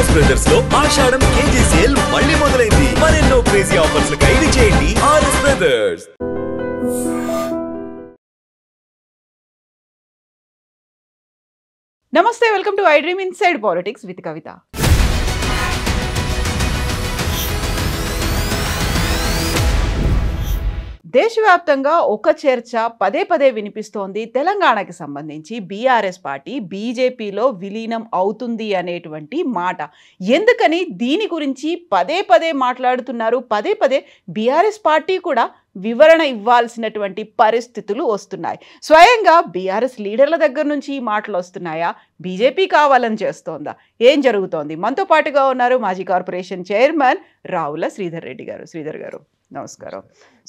RS brothers లో ఆషాఢం KG sale మళ్ళీ మొదలైంది. మరెన్నో క్రేజీ ఆఫర్స్ ఖైదీ చేయండి ఆర్ఎస్ బ్రదర్స్. నమస్తే, welcome to iDream inside politics with Kavitha. దేశవ్యాప్తంగా ఒక చర్చ పదే పదే వినిపిస్తోంది. తెలంగాణకి సంబంధించి బీఆర్ఎస్ పార్టీ బీజేపీలో విలీనం అవుతుంది అనేటువంటి మాట. ఎందుకని దీని గురించి పదే పదే మాట్లాడుతున్నారు? పదే పదే బీఆర్ఎస్ పార్టీ కూడా వివరణ ఇవ్వాల్సినటువంటి పరిస్థితులు వస్తున్నాయి. స్వయంగా బీఆర్ఎస్ లీడర్ల దగ్గర నుంచి ఈ మాటలు వస్తున్నాయా? బీజేపీ కావాలని చేస్తోందా? ఏం జరుగుతోంది? మనతో పాటుగా ఉన్నారు మాజీ కార్పొరేషన్ చైర్మన్ రావుల శ్రీధర్ రెడ్డి గారు. శ్రీధర్ గారు నమస్కారం.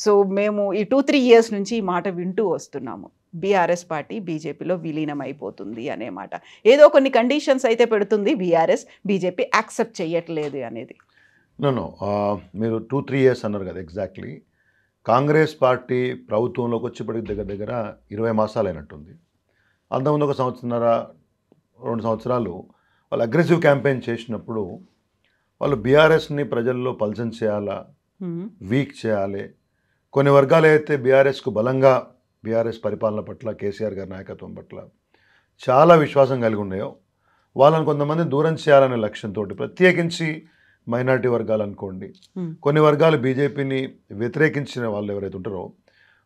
సో మేము ఈ 2-3 years నుంచి ఈ మాట వింటూ వస్తున్నాము, బీఆర్ఎస్ పార్టీ బీజేపీలో విలీనం అయిపోతుంది అనే మాట. ఏదో కొన్ని కండిషన్స్ అయితే పెడుతుంది బీఆర్ఎస్, బీజేపీ యాక్సెప్ట్ చేయట్లేదు అనేది. నో మీరు 2-3 years అన్నారు కదా. ఎగ్జాక్ట్లీ కాంగ్రెస్ పార్టీ ప్రభుత్వంలోకి వచ్చి ఇప్పటికి దగ్గర 20 మాసాలు అయినట్టుంది. అంతకుముందు 1 సంవత్సరన్నర 2 సంవత్సరాలు వాళ్ళు అగ్రెసివ్ క్యాంపెయిన్ చేసినప్పుడు వాళ్ళు బీఆర్ఎస్ని ప్రజల్లో పల్సన్ చేయాలా, వీక్ చేయాలి. కొన్ని వర్గాలు అయితే బీఆర్ఎస్కు బలంగా బీఆర్ఎస్ పరిపాలన పట్ల, కేసీఆర్ గారి నాయకత్వం పట్ల చాలా విశ్వాసం కలిగి ఉన్నాయో వాళ్ళని కొంతమంది దూరం చేయాలనే లక్ష్యంతో, ప్రత్యేకించి మైనారిటీ వర్గాలు అనుకోండి, కొన్ని వర్గాలు బీజేపీని వ్యతిరేకించిన వాళ్ళు ఎవరైతే ఉంటారో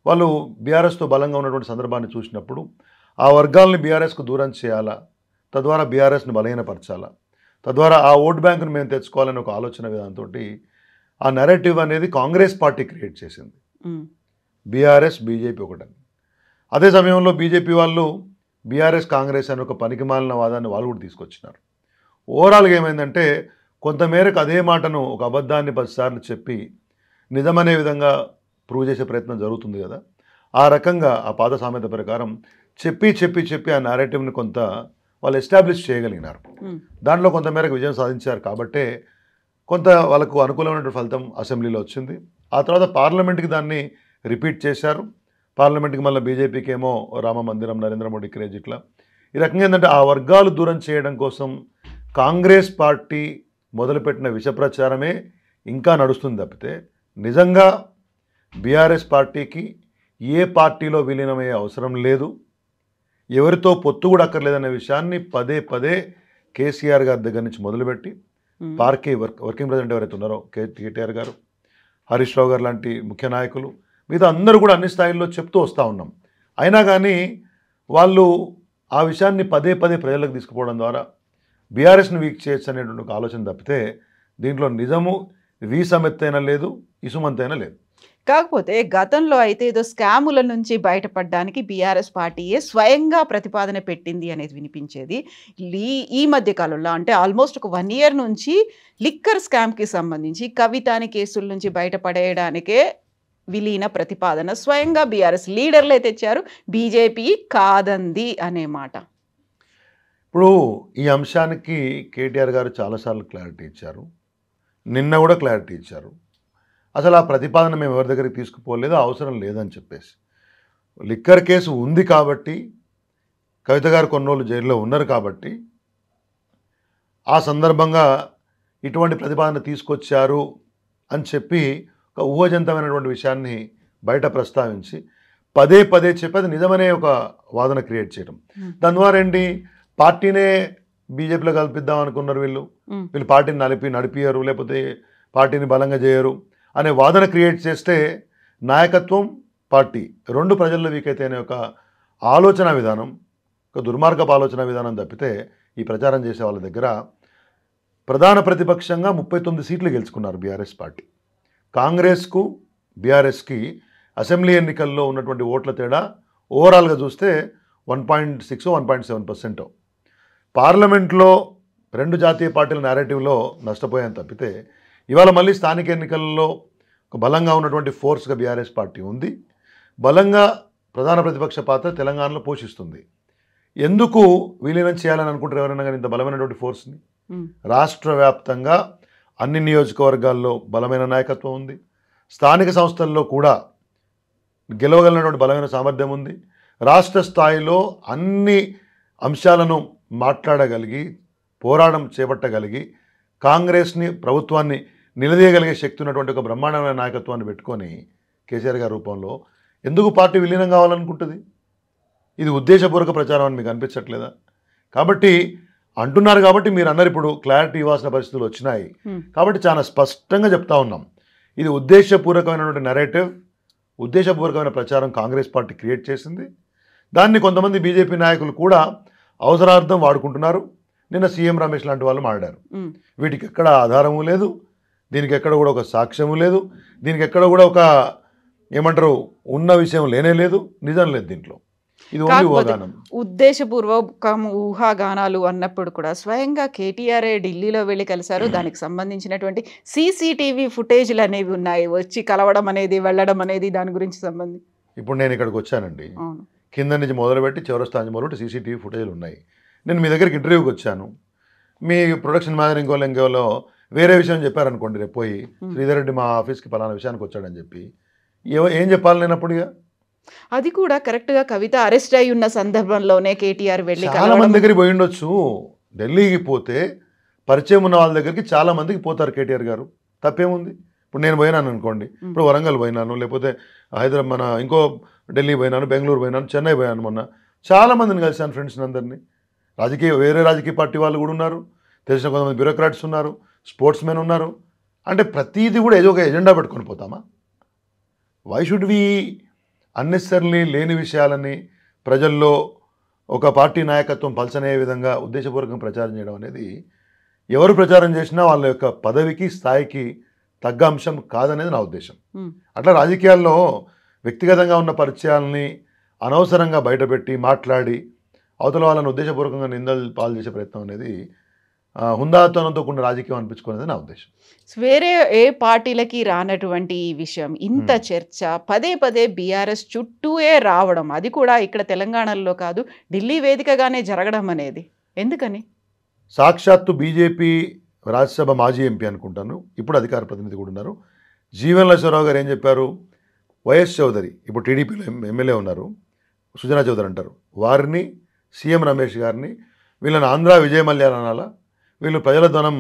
వాళ్ళు బీఆర్ఎస్తో బలంగా ఉన్నటువంటి సందర్భాన్ని చూసినప్పుడు ఆ వర్గాలని బీఆర్ఎస్కు దూరం చేయాలా, తద్వారా బీఆర్ఎస్ని బలహీనపరచాలా, తద్వారా ఆ ఓట్ బ్యాంకును మేము తెచ్చుకోవాలని ఒక ఆలోచన విధానంతో ఆ నెరేటివ్ అనేది కాంగ్రెస్ పార్టీ క్రియేట్ చేసింది. బీఆర్ఎస్ బీజేపీ ఒకటని. అదే సమయంలో బీజేపీ వాళ్ళు బీఆర్ఎస్ కాంగ్రెస్ అని ఒక పనికిమాలిన వాదాన్ని వాళ్ళు కూడా తీసుకొచ్చినారు. ఓవరాల్గా ఏమైందంటే కొంతమేరకు అదే మాటను, ఒక అబద్ధాన్ని 10 సార్లు చెప్పి నిజమనే విధంగా ప్రూవ్ చేసే ప్రయత్నం జరుగుతుంది కదా. ఆ రకంగా ఆ పాత సామెత ప్రకారం చెప్పి ఆ నారేటివ్ని కొంత వాళ్ళు ఎస్టాబ్లిష్ చేయగలిగినారు. దాంట్లో కొంతమేరకు విజయం సాధించారు. కాబట్టే కొంత వాళ్ళకు అనుకూలమైనటువంటి ఫలితం అసెంబ్లీలో వచ్చింది. ఆ తర్వాత పార్లమెంట్కి దాన్ని రిపీట్ చేశారు. పార్లమెంట్కి మళ్ళీ బీజేపీకి ఏమో రామ మందిరం, నరేంద్ర మోడీ క్రేజ్, ఇట్లా ఈ రకంగా ఏంటంటే ఆ వర్గాలు దూరం చేయడం కోసం కాంగ్రెస్ పార్టీ మొదలుపెట్టిన విష ప్రచారమే ఇంకా నడుస్తుంది తప్పితే నిజంగా బీఆర్ఎస్ పార్టీకి ఏ పార్టీలో విలీనమయ్యే అవసరం లేదు, ఎవరితో పొత్తు కూడా అక్కర్లేదనే విషయాన్ని పదే పదే కేసీఆర్ గారి దగ్గర నుంచి మొదలుపెట్టి పార్టీ వర్కింగ్ ప్రెసిడెంట్ ఎవరైతే ఉన్నారో కేటీఆర్ గారు, హరీష్ రావు గారు లాంటి ముఖ్య నాయకులు, మిగతా అందరూ కూడా అన్ని స్థాయిల్లో చెప్తూ వస్తూ ఉన్నాం. అయినా కానీ వాళ్ళు ఆ విషయాన్ని పదే పదే ప్రజలకు తీసుకుపోవడం ద్వారా బీఆర్ఎస్ని వీక్ చేయొచ్చు అనేటువంటి ఒక ఆలోచన తప్పితే దీంట్లో నిజము వీసమెత్తైనా లేదు, ఇసుమంతైనా లేదు. కాకపోతే గతంలో అయితే ఏదో స్కాముల నుంచి బయటపడడానికి బీఆర్ఎస్ పార్టీయే స్వయంగా ప్రతిపాదన పెట్టింది అనేది వినిపించేది. ఈ మధ్య కాలంలో అంటే ఆల్మోస్ట్ ఒక 1 year నుంచి లిక్కర్ స్కామ్కి సంబంధించి కవితాని కేసుల నుంచి బయటపడేయడానికే విలీన ప్రతిపాదన స్వయంగా బీఆర్ఎస్ లీడర్లే తెచ్చారు, బీజేపీ కాదంది అనే మాట. ఇప్పుడు ఈ అంశానికి కేటీఆర్ గారు చాలాసార్లు క్లారిటీ ఇచ్చారు, నిన్న కూడా క్లారిటీ ఇచ్చారు. అసలు ఆ ప్రతిపాదన మేము ఎవరి దగ్గరికి తీసుకుపోలేదు, అవసరం లేదని చెప్పేసి. లిక్కర్ కేసు ఉంది కాబట్టి, కవిత గారు కొన్ని రోజులు జైల్లో ఉన్నారు కాబట్టి ఆ సందర్భంగా ఇటువంటి ప్రతిపాదన తీసుకొచ్చారు అని చెప్పి ఒక ఊహజంతమైనటువంటి విషయాన్ని బయట ప్రస్తావించి పదే పదే చెప్పి అది నిజమనే ఒక వాదన క్రియేట్ చేయడం. దాని ద్వారా ఏంటి, పార్టీనే బీజేపీలో కల్పిద్దాం అనుకున్నారు వీళ్ళు పార్టీని నడిపియరు, లేకపోతే పార్టీని బలంగా చేయరు అనే వాదన క్రియేట్ చేస్తే నాయకత్వం, పార్టీ రెండు ప్రజల్లో వీక్ అయితే అనే ఒక ఆలోచన విధానం, ఒక దుర్మార్గపు ఆలోచన విధానం తప్పితే ఈ ప్రచారం చేసే వాళ్ళ దగ్గర ప్రధాన ప్రతిపక్షంగా 39 సీట్లు గెలుచుకున్నారు బీఆర్ఎస్ పార్టీ. కాంగ్రెస్కు బీఆర్ఎస్కి అసెంబ్లీ ఎన్నికల్లో ఉన్నటువంటి ఓట్ల తేడా ఓవరాల్గా చూస్తే 1.6 1.7%. పార్లమెంట్లో 2 జాతీయ పార్టీల నేరేటివ్లో నష్టపోయాను తప్పితే ఇవాళ మళ్ళీ స్థానిక ఎన్నికల్లో ఒక బలంగా ఉన్నటువంటి ఫోర్స్గా బీఆర్ఎస్ పార్టీ ఉంది. బలంగా ప్రధాన ప్రతిపక్ష పాత్ర తెలంగాణలో పోషిస్తుంది. ఎందుకు విలీనం చేయాలని అనుకుంటారు ఎవరైనా కానీ ఇంత బలమైనటువంటి ఫోర్స్ని? రాష్ట్ర వ్యాప్తంగా అన్ని నియోజకవర్గాల్లో బలమైన నాయకత్వం ఉంది, స్థానిక సంస్థల్లో కూడా గెలవగలిగినటువంటి బలమైన సామర్థ్యం ఉంది, రాష్ట్ర స్థాయిలో అన్ని అంశాలను మాట్లాడగలిగి పోరాటం చేపట్టగలిగి కాంగ్రెస్ని ప్రభుత్వాన్ని నిలదీయగలిగే శక్తి ఉన్నటువంటి ఒక బ్రహ్మాండమైన నాయకత్వాన్ని పెట్టుకొని కేసీఆర్ గారి రూపంలో ఎందుకు పార్టీ విలీనం కావాలనుకుంటుంది? ఇది ఉద్దేశపూర్వక ప్రచారం అని మీకు అనిపించట్లేదా? కాబట్టి అంటున్నారు కాబట్టి మీరు అన్నారు ఇప్పుడు క్లారిటీ ఇవ్వాల్సిన పరిస్థితులు వచ్చినాయి కాబట్టి చాలా స్పష్టంగా చెప్తా ఉన్నాం. ఇది ఉద్దేశపూర్వకమైనటువంటి నెరేటివ్, ఉద్దేశపూర్వకమైన ప్రచారం కాంగ్రెస్ పార్టీ క్రియేట్ చేసింది. దాన్ని కొంతమంది బీజేపీ నాయకులు కూడా అవసరార్థం వాడుకుంటున్నారు. నిన్న సీఎం రమేష్ లాంటి వాళ్ళు మాట్లాడారు. వీటికి ఎక్కడ ఆధారము లేదు, దీనికి ఎక్కడ కూడా ఒక సాక్ష్యము లేదు, దీనికి ఎక్కడ కూడా ఒక ఏమంటారు ఉన్న విషయం లేనే లేదు, నిజం లేదు దీంట్లో. ఇది ఓన్లీ ఊహాగానం. ఉద్దేశపూర్వకం ఊహాగానాలు అన్నప్పుడు కూడా స్వయంగా కేటీఆర్ ఢిల్లీలో వెళ్ళి కలిశారు. దానికి సంబంధించినటువంటి సీసీటీవీ ఫుటేజ్లు అనేవి ఉన్నాయి. వచ్చి కలవడం అనేది, వెళ్ళడం అనేది, దాని గురించి సంబంధించి ఇప్పుడు నేను ఇక్కడికి వచ్చానండి. కింద నుంచి మొదలుపెట్టి చౌరస్తా నుంచి మొదలుపెట్టి సీసీటీవీ ఫుటేజ్లు ఉన్నాయి. నేను మీ దగ్గరికి ఇంటర్వ్యూకి వచ్చాను. మీ ప్రొడక్షన్ మేనేజర్ ఇంకోలో వేరే విషయం చెప్పారనుకోండి, రేపు పోయి శ్రీధర్ రెడ్డి మా ఆఫీస్కి పలానా విషయానికి వచ్చాడని చెప్పి ఏం చెప్పాలి నేను అప్పుడు? అది కూడా కరెక్ట్గా కవిత అరెస్ట్ అయి ఉన్న సందర్భంలోనే కేటీఆర్ వెళ్ళి చాలా మంది దగ్గరికి పోయి ఉండొచ్చు. ఢిల్లీకి పోతే పరిచయం ఉన్న వాళ్ళ దగ్గరికి చాలా మందికి పోతారు కేటీఆర్ గారు, తప్పేముంది? ఇప్పుడు నేను పోయినాను అనుకోండి, ఇప్పుడు వరంగల్ పోయినాను, లేకపోతే హైదరాబాద్ మన ఇంకో ఢిల్లీ పోయినాను, బెంగళూరు పోయినాను, చెన్నై పోయాను, మొన్న చాలా మందిని కలిసాను ఫ్రెండ్స్ని అందరినీ. వేరే రాజకీయ పార్టీ వాళ్ళు కూడా ఉన్నారు, తెలిసిన కొంతమంది బ్యూరోక్రాట్స్ ఉన్నారు, స్పోర్ట్స్ మెన్ ఉన్నారు. అంటే ప్రతిదీ కూడా ఏదో ఒక ఎజెండా పెట్టుకొని పోతామా? వై షుడ్ వి అన్నెసెసరీలీ లేని విషయాలని ప్రజల్లో ఒక పార్టీ నాయకత్వం పల్చనే విధంగా ఉద్దేశపూర్వకంగా ప్రచారం చేయడం అనేది ఎవరు ప్రచారం చేసినా వాళ్ళ యొక్క పదవికి స్థాయికి తగ్గ అంశం కాదనేది నా ఉద్దేశం. అట్లా రాజకీయాల్లో వ్యక్తిగతంగా ఉన్న పరిచయాలని అనవసరంగా బయటపెట్టి మాట్లాడి అవతల వాళ్ళని ఉద్దేశపూర్వకంగా నిందలు పాలు చేసే ప్రయత్నం అనేది హుందాతనంతో కూడిన రాజకీయం అనిపించుకునేది నా ఉద్దేశం. వేరే ఏ పార్టీలకి రానటువంటి ఈ విషయం, ఇంత చర్చ పదే పదే బీఆర్ఎస్ చుట్టూయే రావడం, అది కూడా ఇక్కడ తెలంగాణలో కాదు ఢిల్లీ వేదికగానే జరగడం అనేది ఎందుకని? సాక్షాత్తు బీజేపీ రాజ్యసభ మాజీ ఎంపీ అనుకుంటాను, ఇప్పుడు అధికార ప్రతినిధి కూడా ఉన్నారు, జీవన్ లక్ష్మణరావు గారు ఏం చెప్పారు? వైఎస్ చౌదరి ఇప్పుడు టీడీపీలో ఎమ్మెల్యే ఉన్నారు, సుజనా చౌదరి అంటారు, వారిని సీఎం రమేష్ గారిని వీళ్ళని ఆంధ్ర విజయ మల్యాలు అనాలా? వీళ్ళు ప్రజల ధనం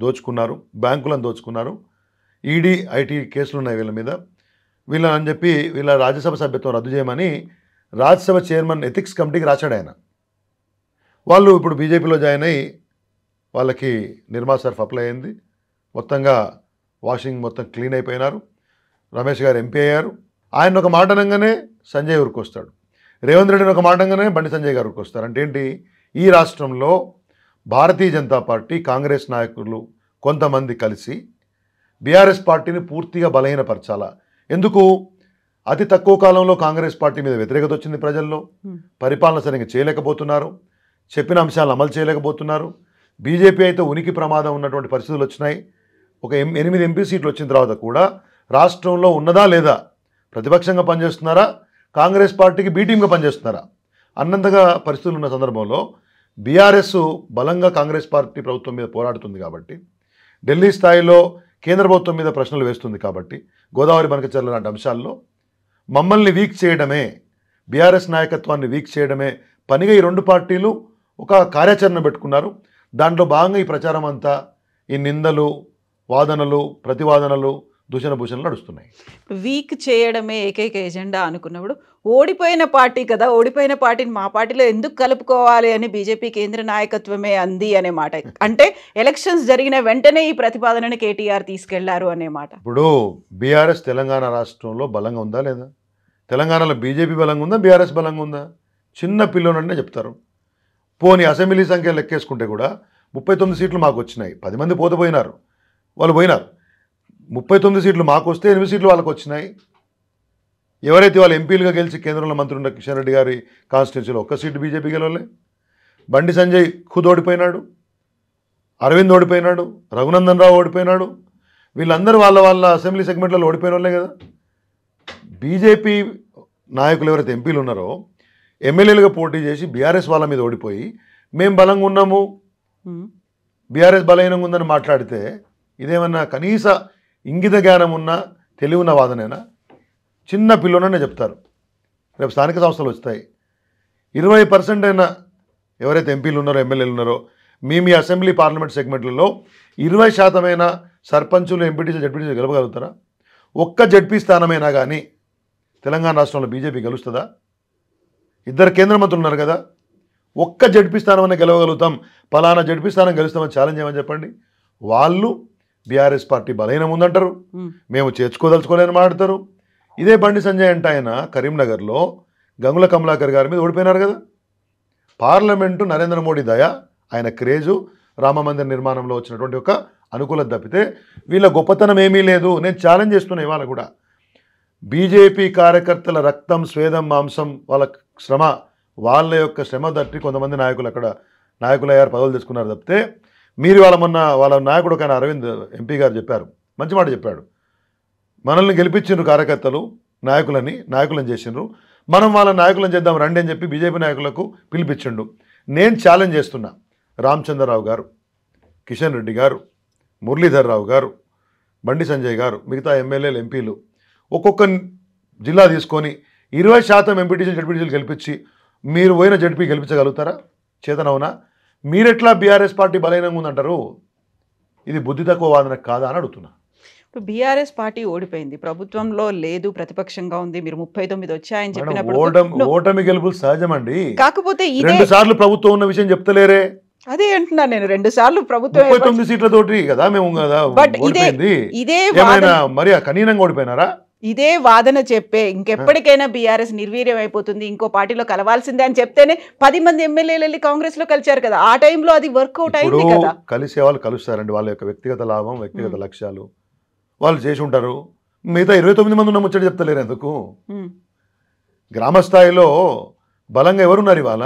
దోచుకున్నారు, బ్యాంకులను దోచుకున్నారు, ఈడీ ఐటీ కేసులు ఉన్నాయి వీళ్ళ మీద, వీళ్ళని అని చెప్పి వీళ్ళ రాజ్యసభ సభ్యత్వం రద్దు చేయమని రాజ్యసభ చైర్మన్ ఎథిక్స్ కమిటీకి రాశాడు ఆయన. వాళ్ళు ఇప్పుడు బీజేపీలో జాయిన్ అయ్యి వాళ్ళకి నిర్మా సర్ఫ్ అప్లై అయింది, మొత్తంగా వాషింగ్ మొత్తం క్లీన్ అయిపోయినారు, రమేష్ గారు ఎంపీ అయ్యారు. ఆయన ఒక మాట అనగానే సంజయ్ ఊరికి వస్తాడు, రేవంత్ రెడ్డిని ఒక మాట అనగానే బండి సంజయ్ గారికి వస్తారు. అంటే ఏంటి? ఈ రాష్ట్రంలో భారతీయ జనతా పార్టీ కాంగ్రెస్ నాయకులు కొంతమంది కలిసి బీఆర్ఎస్ పార్టీని పూర్తిగా బలహీనపరచాలా? ఎందుకు? అతి తక్కువ కాలంలో కాంగ్రెస్ పార్టీ మీద వ్యతిరేకత వచ్చింది ప్రజల్లో, పరిపాలన సరిగ్గా చేయలేకపోతున్నారు, చెప్పిన అంశాలను అమలు చేయలేకపోతున్నారు. బీజేపీ అయితే ఉనికి ప్రమాదం ఉన్నటువంటి పరిస్థితులు వచ్చినాయి. ఒక 8 ఎంపీ సీట్లు వచ్చిన తర్వాత కూడా రాష్ట్రంలో ఉన్నదా లేదా, ప్రతిపక్షంగా పనిచేస్తున్నారా, కాంగ్రెస్ పార్టీకి బీ టీమ్గా పనిచేస్తున్నారా అన్నంతగా పరిస్థితులు ఉన్న సందర్భంలో బీఆర్ఎస్ బలంగా కాంగ్రెస్ పార్టీ ప్రభుత్వం మీద పోరాడుతుంది కాబట్టి, ఢిల్లీ స్థాయిలో కేంద్ర ప్రభుత్వం మీద ప్రశ్నలు వేస్తుంది కాబట్టి, గోదావరి బనకచర్ల లాంటి అంశాల్లో మమ్మల్ని వీక్ చేయడమే, బీఆర్ఎస్ నాయకత్వాన్ని వీక్ చేయడమే పనిగా ఈ రెండు పార్టీలు ఒక కార్యాచరణ పెట్టుకున్నారు. దాంట్లో భాగంగా ఈ ప్రచారం అంతా, ఈ నిందలు, వాదనలు, ప్రతివాదనలు, దూషణభూషణలు నడుస్తున్నాయి. వీక్ చేయడమే ఏకైక ఎజెండా అనుకున్నప్పుడు ఓడిపోయిన పార్టీ కదా, ఓడిపోయిన పార్టీని మా పార్టీలో ఎందుకు కలుపుకోవాలి అని బీజేపీ కేంద్ర నాయకత్వమే అంది అనే మాట. అంటే ఎలక్షన్స్ జరిగిన వెంటనే ఈ ప్రతిపాదనని కేటీఆర్ తీసుకెళ్లారు అనే మాట. ఇప్పుడు బీఆర్ఎస్ తెలంగాణ రాష్ట్రంలో బలంగా ఉందా లేదా? తెలంగాణలో బీజేపీ బలంగా ఉందా, బీఆర్ఎస్ బలంగా ఉందా? చిన్న పిల్లోనంటే చెప్తారు. పోనీ అసెంబ్లీ సంఖ్య లెక్కేసుకుంటే కూడా 39 సీట్లు మాకు వచ్చినాయి, 10 మంది పోయినారు, వాళ్ళు పోయినారు. 39 సీట్లు మాకు వస్తే 8 సీట్లు వాళ్ళకు వచ్చినాయి. ఎవరైతే వాళ్ళు ఎంపీలుగా గెలిచి కేంద్రంలో మంత్రి ఉన్న కిషన్ రెడ్డి గారి కాన్స్టిట్యూన్సీలో ఒక్క సీటు బీజేపీ గెలవలే. బండి సంజయ్ ఖుద్ ఓడిపోయినాడు, అరవింద్ ఓడిపోయినాడు, రఘునందన్ రావు ఓడిపోయినాడు. వీళ్ళందరూ వాళ్ళ అసెంబ్లీ సెగ్మెంట్లలో ఓడిపోయిన వాళ్ళే కదా. బీజేపీ నాయకులు ఎవరైతే ఎంపీలు ఉన్నారో ఎమ్మెల్యేలుగా పోటీ చేసి బీఆర్ఎస్ వాళ్ళ మీద ఓడిపోయి మేము బలంగా ఉన్నాము, బీఆర్ఎస్ బలహీనంగా ఉందని మాట్లాడితే ఇదేమన్నా కనీస ఇంగిత జ్ఞానం ఉన్న తెలివి ఉన్న వాదనేనా? చిన్న పిల్లలనే చెప్తారు. రేపు స్థానిక సంస్థలు వస్తాయి, 20% అయినా ఎవరైతే ఎంపీలు ఉన్నారో ఎమ్మెల్యేలు ఉన్నారో మీ అసెంబ్లీ పార్లమెంట్ సెగ్మెంట్లలో 20% సర్పంచులు ఎంపీటీసీలు జడ్పీటీసీలు గెలవగలుగుతారా? ఒక్క జడ్పీ స్థానమైనా కానీ తెలంగాణ రాష్ట్రంలో బీజేపీ గెలుస్తుందా? 2 కేంద్ర మంత్రులు ఉన్నారు కదా, ఒక్క జడ్పీ స్థానం గెలవగలుగుతాం, పలానా జడ్పీ స్థానం గెలుస్తామని ఛాలెంజ్ చేయమని చెప్పండి. వాళ్ళు బీఆర్ఎస్ పార్టీ బలహీనం ఉందంటారు, మేము చేర్చుకోదలుచుకోలేని మాట్లాడతారు. ఇదే బండి సంజయ్ అంటే ఆయన కరీంనగర్లో గంగుల కమలాకర్ గారి మీద ఓడిపోయినారు కదా. పార్లమెంటు నరేంద్ర మోడీ దయ, ఆయన క్రేజు, రామమందిర నిర్మాణంలో వచ్చినటువంటి ఒక అనుకూలత తప్పితే వీళ్ళ గొప్పతనం ఏమీ లేదు. నేను ఛాలెంజ్ చేస్తున్నా ఇవాళ కూడా, బీజేపీ కార్యకర్తల రక్తం, స్వేదం, మాంసం, వాళ్ళ శ్రమ, వాళ్ళ యొక్క శ్రమ తట్టి కొంతమంది నాయకులు అక్కడ నాయకులయ్యారు, పదవులు తెచ్చుకున్నారు తప్పితే మీరు వాళ్ళ నాయకుడు ఒక అరవింద్ ఎంపీ గారు చెప్పారు, మంచి మాట చెప్పాడు, మనల్ని గెలిపించిండ్రు కార్యకర్తలు నాయకులను చేసిండ్రు, మనం వాళ్ళ నాయకులను చేద్దాం రండి అని చెప్పి బీజేపీ నాయకులకు పిలిపించిండు. నేను ఛాలెంజ్ చేస్తున్నా, రామచంద్రరావు గారు, కిషన్ రెడ్డి గారు, మురళీధర్ రావు గారు, బండి సంజయ్ గారు, మిగతా ఎమ్మెల్యేలు, ఎంపీలు ఒక్కొక్క జిల్లా తీసుకొని 20% ఎంపీటీసీలు జడ్పీటీసీలు గెలిపించి మీరు పోయిన జడ్పీ గెలిపించగలుగుతారా? చేతనవునా? మీరెట్లా బీఆర్ఎస్ పార్టీ బలహీనంగా ఉందంటారు? ఇది బుద్ధి తక్కువ వాదన కాదా అని అడుగుతున్నా. ఇప్పుడు బీఆర్ఎస్ పార్టీ ఓడిపోయింది, ప్రభుత్వంలో లేదు, ప్రతిపక్షంగా ఉంది, మీరు 39 వచ్చాయని చెప్పినప్పుడు ఓటమి గెలుపులు సహజమండి. కాకపోతే 2 సార్లు ప్రభుత్వం ఉన్న విషయం చెప్తలేరే? అదే అంటున్నా నేను, 2 సార్లు ప్రభుత్వం 39 సీట్లతోటి కదా మేము కదా ఓడిపోయింది. మరి కనీనంగా ఓడిపోయినారా? ఇదే వాదన చెప్పే ఇంకెప్పటికైనా బీఆర్ఎస్ నిర్వీర్యం అయిపోతుంది, ఇంకో పార్టీలో కలవాల్సిందే అని చెప్తేనే 10 మంది ఎమ్మెల్యేలు వెళ్ళి కాంగ్రెస్ లో కలిచారు కదా. ఆ టైంలో అది వర్కౌట్ అయింది కదా. కలిసే వాళ్ళు కలుస్తారండి, వాళ్ళ యొక్క వ్యక్తిగత లాభం, వ్యక్తిగత లక్ష్యాలు వాళ్ళు చేసి ఉంటారు. మిగతా 29 మంది ఉన్న ముచ్చట చెప్తలేరు ఎందుకు? గ్రామ స్థాయిలో బలంగా ఎవరున్నారు ఇవాళ?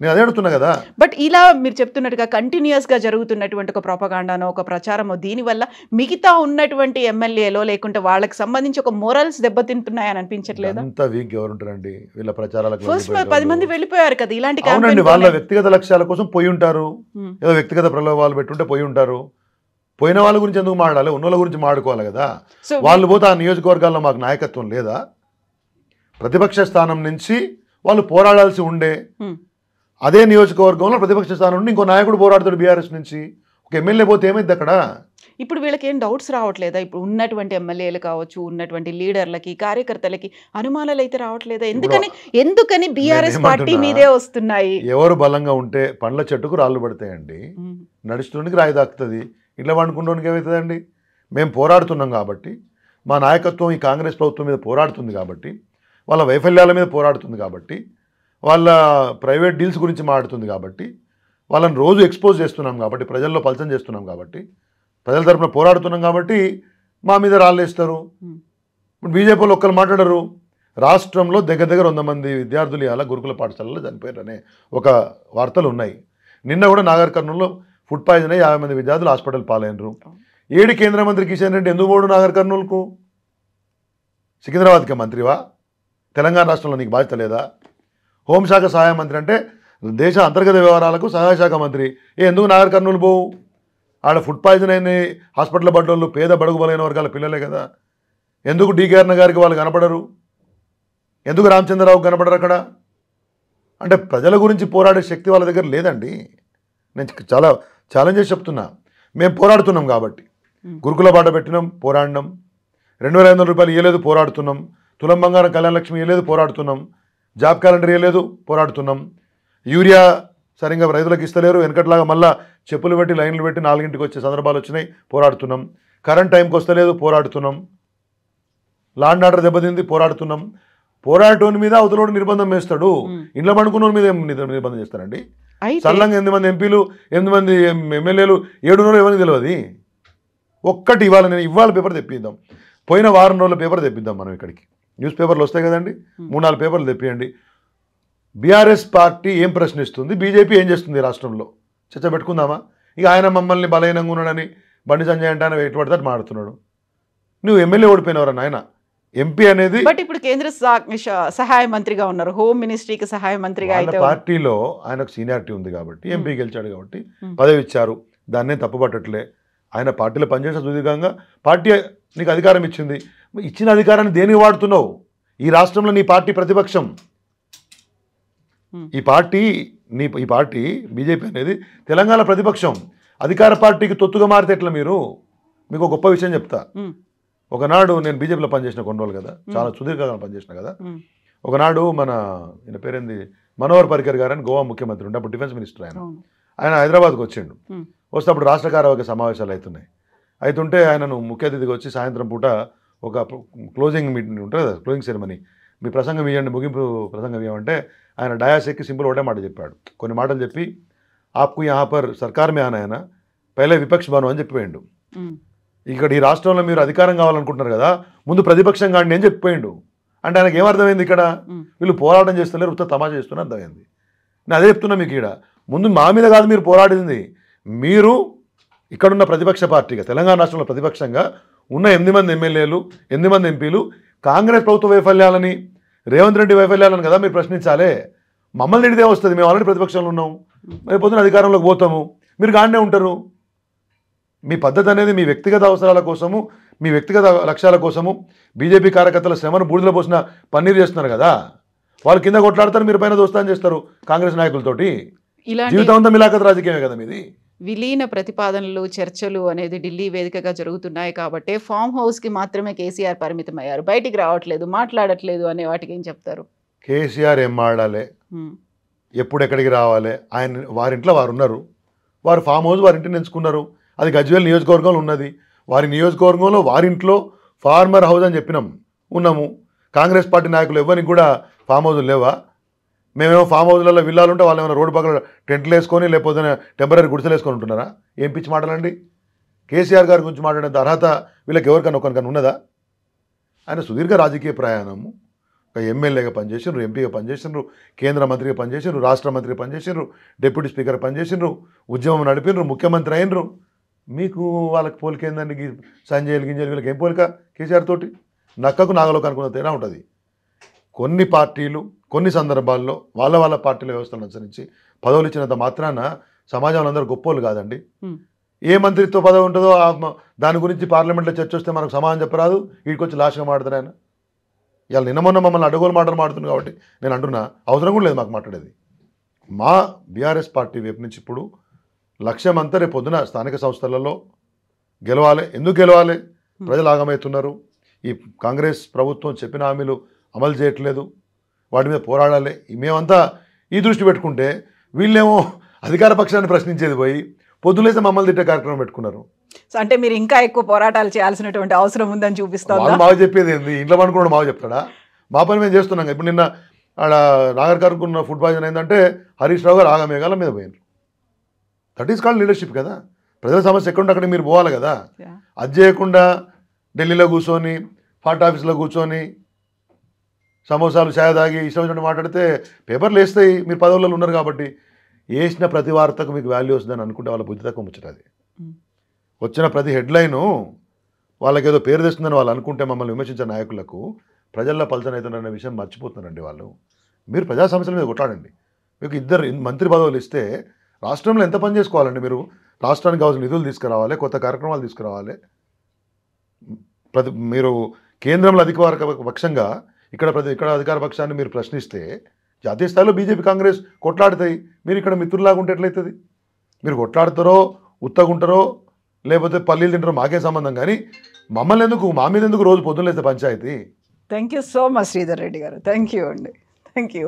నేను అదే అడుగుతున్నా కదా. బట్ ఇలా మీరు చెప్తున్నట్టుగా కంటిన్యూస్ గా జరుగుతున్నటువంటి ఒక ప్రొపగాండానో, ఒక ప్రచారమో, దీనివల్ల మిగతా ఉన్నటువంటి ఎమ్మెల్యేలో లేకుంటే వాళ్ళకి సంబంధించి ఒక మోరల్స్ దెబ్బతింటున్నాయని అనిపించట్లేదు? అంత వీక్ ఎవరుంటారండి వీళ్ళ ప్రచారాలకు? ఫస్ట్ 10 మంది వెళ్ళిపోయారు కదా ఇలాంటి. అవునండి, వాళ్ళ వ్యక్తిగత లక్ష్యాల కోసం పోయి ఉంటారు, ఏదో వ్యక్తిగత ప్రలోభాలు పెట్టుంటే పోయి ఉంటారు. పోయిన వాళ్ళ గురించి ఎందుకు మాట్లాడాలి? ఉన్నోళ్ళ గురించి మాట్లాడుకోవాలి కదా. వాళ్ళు పోతే ఆ నియోజకవర్గాల్లో మాకు నాయకత్వం లేదా? ప్రతిపక్ష స్థానం నుంచి వాళ్ళు పోరాడాల్సి ఉండే, అదే నియోజకవర్గంలో ప్రతిపక్ష స్థానం నుండి ఇంకో నాయకుడు పోరాడుతాడు బీఆర్ఎస్ నుంచి. ఒక ఎమ్మెల్యే పోతే ఏమైంది అక్కడ? ఇప్పుడు వీళ్ళకి ఏం డౌట్స్ రావట్లేదా? ఇప్పుడు ఉన్నటువంటి ఎమ్మెల్యేలు కావచ్చు, ఉన్నటువంటి లీడర్లకి, కార్యకర్తలకి అనుమానాలు అయితే రావట్లేదా? ఎందుకని బీఆర్ఎస్ పార్టీ మీదే వస్తున్నాయి? ఎవరు బలంగా ఉంటే పండ్ల చెట్టుకు రాళ్ళు పడతాయండి, నడుస్తుండడానికి రాయి తాకుతుంది, ఇట్లా వండుకుంటానికి ఏమవుతుందండి? మేము పోరాడుతున్నాం కాబట్టి, మా నాయకత్వం ఈ కాంగ్రెస్ ప్రభుత్వం మీద పోరాడుతుంది కాబట్టి, వాళ్ళ వైఫల్యాల మీద పోరాడుతుంది కాబట్టి, వాళ్ళ ప్రైవేట్ డీల్స్ గురించి మాట్లాడుతుంది కాబట్టి, వాళ్ళని రోజు ఎక్స్పోజ్ చేస్తున్నాం కాబట్టి, ప్రజల్లో పలచన చేస్తున్నాం కాబట్టి, ప్రజల తరఫున పోరాడుతున్నాం కాబట్టి మా మీద రాళ్ళేస్తారు. ఇప్పుడు బీజేపీలో ఒక్కరు మాట్లాడరు. రాష్ట్రంలో దగ్గర 100 మంది విద్యార్థులు ఇలా గురుకుల పాఠశాలలో చనిపోయారనే ఒక వార్తలు ఉన్నాయి. నిన్న కూడా నాగర్ కర్నూలులో ఫుడ్ పాయిజన్ అయ్యి 50 మంది విద్యార్థులు హాస్పిటల్ పాలైనరు. 7 కేంద్ర మంత్రి కిషన్ రెడ్డి ఎందుకు పోడు నాగర్ కర్నూలుకు? సికింద్రాబాద్కి మంత్రివా? తెలంగాణ రాష్ట్రంలో నీకు బాధ్యత లేదా? హోంశాఖ సహాయ మంత్రి అంటే దేశ అంతర్గత వ్యవహారాలకు సహాయ శాఖ మంత్రి, ఎందుకు నాగర్ కర్నూలు పోవు? ఆడ ఫుడ్ పాయిజన్ అయిన హాస్పిటల్ పడ్డోళ్ళు పేద బడుగు బలైన వర్గాల పిల్లలే కదా. ఎందుకు డీకేఆర్న గారికి వాళ్ళు కనపడరు? ఎందుకు రామచంద్రరావు కనపడరు అక్కడ? అంటే ప్రజల గురించి పోరాడే శక్తి వాళ్ళ దగ్గర లేదండి. నేను చాలా ఛాలెంజ్ చేసి చెప్తున్నా. మేము పోరాడుతున్నాం కాబట్టి, గురుకుల బాట పెట్టినాం, పోరాడినాం. 2500 రూపాయలు ఇవ్వలేదు, పోరాడుతున్నాం. తులం బంగారం కళ్యాణ లక్ష్మి ఇవ్వలేదు, పోరాడుతున్నాం. జాబ్ క్యాలెండర్ ఇవ్వలేదు, పోరాడుతున్నాం. యూరియా సరిగ్గా రైతులకు ఇస్తలేరు, వెనకట్లాగా మళ్ళీ చెప్పులు పెట్టి లైన్లు పెట్టి 4ంటికి వచ్చే సందర్భాలు వచ్చినాయి, పోరాడుతున్నాం. కరెంట్ టైంకి వస్తలేదు, పోరాడుతున్నాం. లాండ్ ఆర్డర్ దెబ్బతింది, పోరాడుతున్నాం. పోరాటోని మీద అవతలోడు నిర్బంధం వేస్తాడు, ఇంట్లో పండుకున్న మీద నిర్బంధం చేస్తారండి. సల్లంగా 8 మంది ఎంపీలు, 8 మంది ఎమ్మెల్యేలు, 7 ఎవరికి తెలియదు. ఒక్కటి ఇవాళ పేపర్ తెప్పిద్దాం, పోయిన వారం రోజుల పేపర్ తెప్పిద్దాం మనం ఇక్కడికి. న్యూస్ పేపర్లు వస్తాయి కదండి, 3-4 పేపర్లు తెప్పియండి. బీఆర్ఎస్ పార్టీ ఏం ప్రశ్నిస్తుంది, బీజేపీ ఏం చేస్తుంది రాష్ట్రంలో, చర్చ పెట్టుకుందామా? ఇక ఆయన మమ్మల్ని బలహీనంగా ఉన్నాడని బండి సంజయ్ అంటే ఆయన ఎటు పడితే మాడుతున్నాడు. నువ్వు ఎమ్మెల్యే ఓడిపోయినవరా నాయన? ఎంపీ అనేది బట్ ఇప్పుడు కేంద్ర సహాయ మంత్రిగా ఉన్నారు, హోమ్ మినిస్ట్రీకి సహాయ మంత్రిగా అయితే పార్టీలో ఆయనకు సీనియారిటీ ఉంది కాబట్టి, ఎంపీ గెలిచాడు కాబట్టి పదవి ఇచ్చారు, దాన్నే తప్పుపట్టట్లే. ఆయన పార్టీలో పనిచేసిన సుదీర్ఘంగా పార్టీ నీకు అధికారం ఇచ్చింది, ఇచ్చిన అధికారాన్ని దేనికి వాడుతున్నావు? ఈ రాష్ట్రంలో నీ పార్టీ ప్రతిపక్షం, ఈ పార్టీ ఈ పార్టీ బీజేపీ అనేది తెలంగాణ ప్రతిపక్షం, అధికార పార్టీకి తొత్తుగా మారితే ఎట్లా? మీకు ఒక గొప్ప విషయం చెప్తా. ఒకనాడు నేను బీజేపీలో పనిచేసిన కొన్ని రోజులు కదా, చాలా సుదీర్ఘంగా పనిచేసిన కదా. ఒకనాడు ఈయన పేరేంది, మనోహర్ పరికర్ గారు అని గోవా ముఖ్యమంత్రి ఉండే, అప్పుడు డిఫెన్స్ మినిస్టర్ ఆయన హైదరాబాద్కి వచ్చిండు. వస్తే అప్పుడు రాష్ట్ర కార్యవర్గ సమావేశాలు అవుతుంటే ఆయనను ముఖ్య అతిథిగా వచ్చి సాయంత్రం పూట ఒక క్లోజింగ్ మీటింగ్ ఉంటుంది కదా, క్లోజింగ్ సెరమనీ, మీ ప్రసంగం ఇవ్వండి, ముగింపు ప్రసంగం ఇవ్వమంటే ఆయన డయాస్ ఎక్కి సింపుల్ ఒకటే మాట చెప్పాడు. కొన్ని మాటలు చెప్పి ఆప్కు यहाँ पर सरकार में आना है ना, పైలే విపక్ష బను అని చెప్పిపోయిండు. ఇక్కడ ఈ రాష్ట్రంలో మీరు అధికారం కావాలనుకుంటున్నారు కదా, ముందు ప్రతిపక్షం కాండి అని చెప్పిపోయిండు. అంటే ఆయనకి ఏమర్థమైంది, ఇక్కడ వీళ్ళు పోరాటం చేస్తలేరు, ఉత్త తమాషా చేస్తున్నారు అర్థమైంది. నేను అదే చెప్తున్నా మీకు, ఇక్కడ ముందు మా మీద కాదు మీరు పోరాడింది, మీరు ఇక్కడున్న ప్రతిపక్ష పార్టీగా తెలంగాణ రాష్ట్రంలో ప్రతిపక్షంగా ఉన్న 8 మంది ఎమ్మెల్యేలు, 8 మంది ఎంపీలు కాంగ్రెస్ ప్రభుత్వ వైఫల్యాలని, రేవంత్ రెడ్డి వైఫల్యాలను కదా మీరు ప్రశ్నించాలే. మమ్మల్ని నిడిదే వస్తుంది, మేము ఆల్రెడీ ప్రతిపక్షంలో ఉన్నాం, రేపు పొద్దున అధికారంలోకి పోతాము, మీరు గానే ఉంటారు. మీ పద్ధతి అనేది మీ వ్యక్తిగత అవసరాల కోసము, మీ వ్యక్తిగత లక్ష్యాల కోసము బీజేపీ కార్యకర్తల శ్రమను బూడిదలో పోసిన పన్నీరు చేస్తున్నారు కదా, వాళ్ళు కింద కొట్లాడతారు, మీరు పైన దోస్తాన్ని చేస్తారు కాంగ్రెస్ నాయకులతోటి. జీవితం అంతా మిలాఖత్ రాజకీయమే కదా మీది. విలీన ప్రతిపాదనలు, చర్చలు అనేది ఢిల్లీ వేదికగా జరుగుతున్నాయి కాబట్టి ఫామ్ హౌస్కి మాత్రమే కేసీఆర్ పరిమితం అయ్యారు, బయటికి రావట్లేదు, మాట్లాడట్లేదు అనే వాటికి ఏం చెప్తారు? కేసీఆర్ ఏం మాట్లాడాలి, ఎప్పుడు ఎక్కడికి రావాలి, వారింట్లో వారు ఉన్నారు, వారు ఫామ్ హౌస్ వారింటిని ఎంచుకున్నారు, అది గజ్వేల్ నియోజకవర్గంలో ఉన్నది, వారి నియోజకవర్గంలో వారింట్లో ఫార్మర్ హౌస్ అని చెప్పినాం, ఉన్నాము. కాంగ్రెస్ పార్టీ నాయకులు ఎవరికి కూడా ఫామ్ హౌస్లు లేవా? మేమేమో ఫామ్ హౌస్లలో విల్లాలు ఉంటే వాళ్ళు ఏమైనా రోడ్డు పక్కన టెంట్లు వేసుకొని లేకపోతే టెంపరీ గుడిసెలు వేసుకొని ఉంటున్నారా? ఏం పిచ్చి మాటలండి. కేసీఆర్ గారి గురించి మాట్లాడేంత అర్హత వీళ్ళకి ఎవరికైనా ఒకరికైనా ఉన్నదా? ఆయన సుదీర్ఘ రాజకీయ ప్రయాణము, ఒక ఎమ్మెల్యేగా పనిచేసినారు, ఎంపీగా పనిచేసినారు, కేంద్ర మంత్రిగా పనిచేసినారు, రాష్ట్ర మంత్రిగా పనిచేసినారు, డిప్యూటీ స్పీకర్ పనిచేసినారు, ఉద్యమం నడిపినారు, ముఖ్యమంత్రి అయినరు. మీకు వాళ్ళకి పోలిక ఏందండి? సంజయ్ గింజలు వీళ్ళకి ఏం పోలిక కేసీఆర్ తోటి? నక్కకు నాగలోకి అనుకున్న తేడా ఉంటుంది. కొన్ని పార్టీలు కొన్ని సందర్భాల్లో వాళ్ళ పార్టీల వ్యవస్థలను అనుసరించి పదవులు ఇచ్చినంత మాత్రాన సమాజంలో అందరూ గొప్పోళ్ళు కాదండి. ఏ మంత్రిత్వ పదవి ఉంటుందో దాని గురించి పార్లమెంట్లో చర్చ వస్తే మనకు సమాధానం చెప్పరాదు, వీడికి వచ్చి లాస్ట్గా మాట్లాడతారు ఆయన. ఇవాళ నిన్న మొన్న మమ్మల్ని అడ్డగోలు మాటలు మాడుతుంది కాబట్టి నేను అంటున్నా, అవసరం కూడా లేదు మాకు మాట్లాడేది. మా బీఆర్ఎస్ పార్టీ వైపు నుంచి ఇప్పుడు లక్ష్యం అంతా రేపు పొద్దున స్థానిక సంస్థలలో గెలవాలి. ఎందుకు గెలవాలి? ప్రజలు ఆగమవుతున్నారు, ఈ కాంగ్రెస్ ప్రభుత్వం చెప్పిన హామీలు అమలు చేయట్లేదు, వాటి మీద పోరాడాలి. మేమంతా ఈ దృష్టి పెట్టుకుంటే వీళ్ళేమో అధికార పక్షాన్ని ప్రశ్నించేది పోయి పొద్దులేస్తే మమ్మల్ని తిట్టే కార్యక్రమం పెట్టుకున్నారు. అంటే మీరు ఇంకా ఎక్కువ పోరాటాలు చేయాల్సినటువంటి అవసరం ఉందని చూపిస్తారు. వాళ్ళు మాకు చెప్పేది ఏంది? ఇంట్లో అనుకున్నాడు మాకు చెప్తాడా? మా పని మేము చేస్తున్నాం. ఇప్పుడు నిన్న ఆడ నాగర్ కర్కున్న ఫుడ్ పాయిజన్ అయిందంటే హరీష్ రావు గారు ఆగమేఘాల మీద పోయినారు. దట్ ఈస్ కాల్డ్ లీడర్షిప్ కదా. ప్రజల సమస్య ఎక్కడ అక్కడ మీరు పోవాలి కదా. అది చేయకుండా ఢిల్లీలో కూర్చొని పార్టీ ఆఫీస్లో కూర్చొని సమోసాలు ఛాయ్ తాగి ఇష్టం వచ్చినట్టు మాట్లాడితే పేపర్లు వేస్తాయి. మీరు పదవులలో ఉన్నారు కాబట్టి వేసిన ప్రతి వార్తకు మీకు వాల్యూ వస్తుందని అనుకుంటే వాళ్ళ బుద్ధి తక్కువ ముచ్చటది. వచ్చిన ప్రతి హెడ్లైను వాళ్ళకి ఏదో పేరు తెస్తుందని వాళ్ళు అనుకుంటే మమ్మల్ని విమర్శించే నాయకులకు ప్రజల్లో పలచన అవుతున్నారనే విషయం మర్చిపోతున్నారండి వాళ్ళు. మీరు ప్రజా సమస్యల మీద కొట్లాడండి. మీకు 2 మంత్రి పదవులు ఇస్తే రాష్ట్రంలో ఎంత పని చేసుకోవాలండి? మీరు రాష్ట్రానికి కావాల్సిన నిధులు తీసుకురావాలి, కొత్త కార్యక్రమాలు తీసుకురావాలి. మీరు కేంద్రంలో అధికార పక్షంగా ఇక్కడ అధికార పక్షాన్ని మీరు ప్రశ్నిస్తే జాతీయ స్థాయిలో బీజేపీ కాంగ్రెస్ కొట్లాడుతాయి. మీరు ఇక్కడ మిత్రులాగా ఉంటే ఎట్లయితుంది? మీరు కొట్లాడతారో ఉత్తగుంటారో లేకపోతే పల్లీలు తింటారో మాకే సంబంధం, కానీ మమ్మల్ని ఎందుకు, మా మీద ఎందుకు రోజు పొద్దున్న లేస్తే పంచాయతీ? Thank you so much Sridhar Reddy గారు. థ్యాంక్ యూ అండి. Thank you.